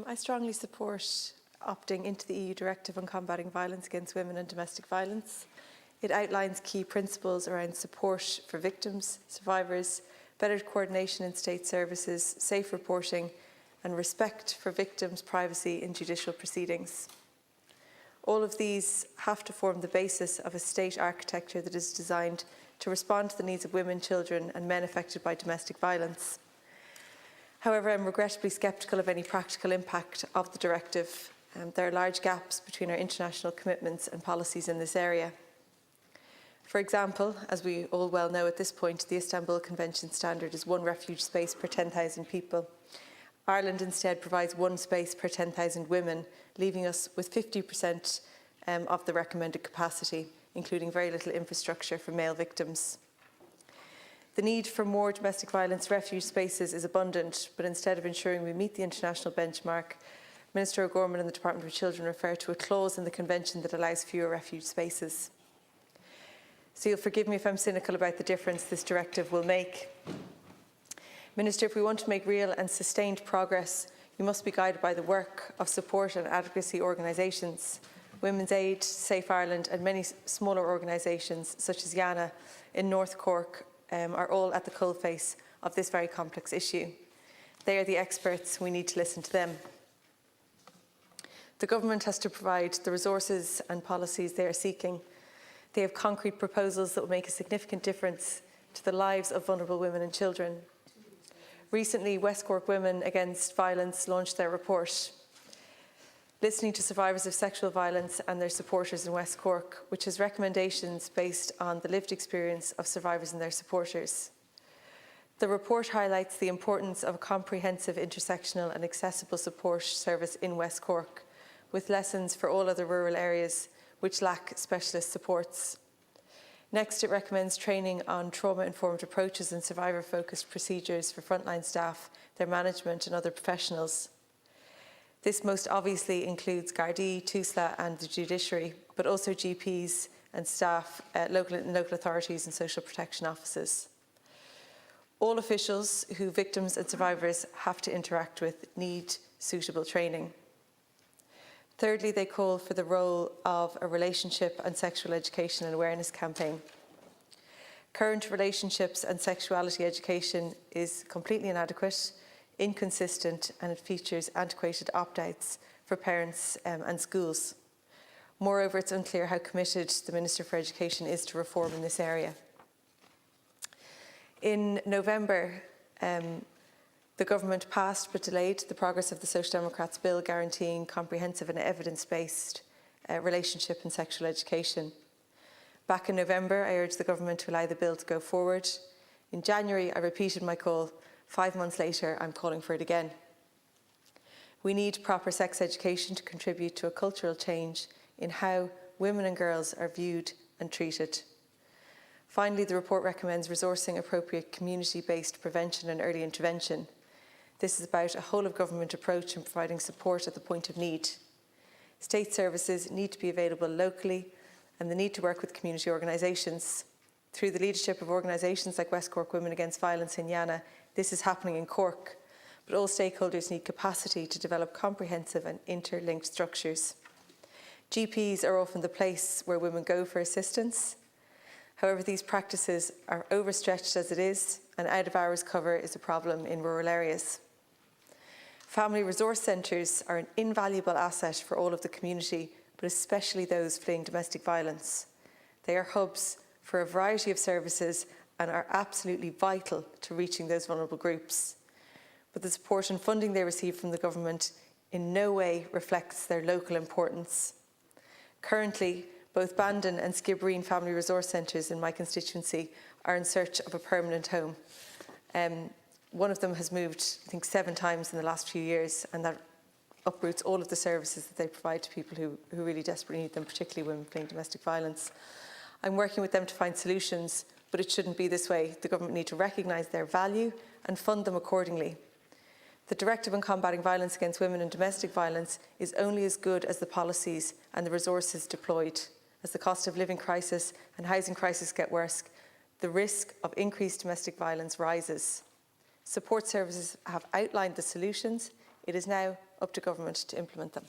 I strongly support opting into the EU Directive on combating violence against women and domestic violence. It outlines key principles around support for victims, survivors, better coordination in state services, safe reporting, and respect for victims' privacy in judicial proceedings. All of these have to form the basis of a state architecture that is designed to respond to the needs of women, children, and men affected by domestic violence. However, I'm regrettably sceptical of any practical impact of the directive. There are large gaps between our international commitments and policies in this area. For example, as we all well know at this point, the Istanbul Convention standard is 1 refuge space per 10,000 people. Ireland instead provides 1 space per 10,000 women, leaving us with 50% of the recommended capacity, including very little infrastructure for male victims. The need for more domestic violence refuge spaces is abundant, but instead of ensuring we meet the international benchmark, Minister O'Gorman and the Department for Children refer to a clause in the Convention that allows fewer refuge spaces. So you'll forgive me if I'm cynical about the difference this directive will make. Minister, if we want to make real and sustained progress, we must be guided by the work of support and advocacy organisations. Women's Aid, Safe Ireland and many smaller organisations such as Yana in North Cork are all at the coalface of this very complex issue. They are the experts, we need to listen to them. The government has to provide the resources and policies they are seeking. They have concrete proposals that will make a significant difference to the lives of vulnerable women and children. Recently, West Cork Women Against Violence launched their report, Listening to Survivors of Sexual Violence and Their Supporters in West Cork, which has recommendations based on the lived experience of survivors and their supporters. The report highlights the importance of a comprehensive, intersectional and accessible support service in West Cork, with lessons for all other rural areas which lack specialist supports. Next, it recommends training on trauma-informed approaches and survivor-focused procedures for frontline staff, their management and other professionals. This most obviously includes Gardaí, TUSLA and the judiciary, but also GPs and staff, local authorities and social protection offices. All officials who victims and survivors have to interact with need suitable training. Thirdly, they call for the role of a relationship and sexual education and awareness campaign. Current relationships and sexuality education is completely inadequate, inconsistent, and it features antiquated opt-outs for parents and schools. Moreover, it's unclear how committed the Minister for Education is to reform in this area. In November, the government passed but delayed the progress of the Social Democrats' bill guaranteeing comprehensive and evidence-based relationship and sexual education. Back in November, I urged the government to allow the bill to go forward. In January, I repeated my call. 5 months later, I'm calling for it again. We need proper sex education to contribute to a cultural change in how women and girls are viewed and treated. Finally, the report recommends resourcing appropriate community-based prevention and early intervention. This is about a whole-of-government approach in providing support at the point of need. State services need to be available locally and they need to work with community organisations. Through the leadership of organisations like West Cork Women Against Violence in Yana, this is happening in Cork, but all stakeholders need capacity to develop comprehensive and interlinked structures. GPs are often the place where women go for assistance. However, these practices are overstretched as it is, and out-of-hours cover is a problem in rural areas. Family resource centres are an invaluable asset for all of the community, but especially those fleeing domestic violence. They are hubs for a variety of services and are absolutely vital to reaching those vulnerable groups. But the support and funding they receive from the government in no way reflects their local importance. Currently, both Bandon and Skibbereen Family Resource Centres in my constituency are in search of a permanent home. One of them has moved, I think, 7 times in the last few years, and that uproots all of the services that they provide to people who really desperately need them, particularly women fleeing domestic violence. I'm working with them to find solutions, but it shouldn't be this way. The government need to recognise their value and fund them accordingly. The Directive on combating violence against women and domestic violence is only as good as the policies and the resources deployed. As the cost of living crisis and housing crisis get worse, the risk of increased domestic violence rises. Support services have outlined the solutions It is now up to government to implement them.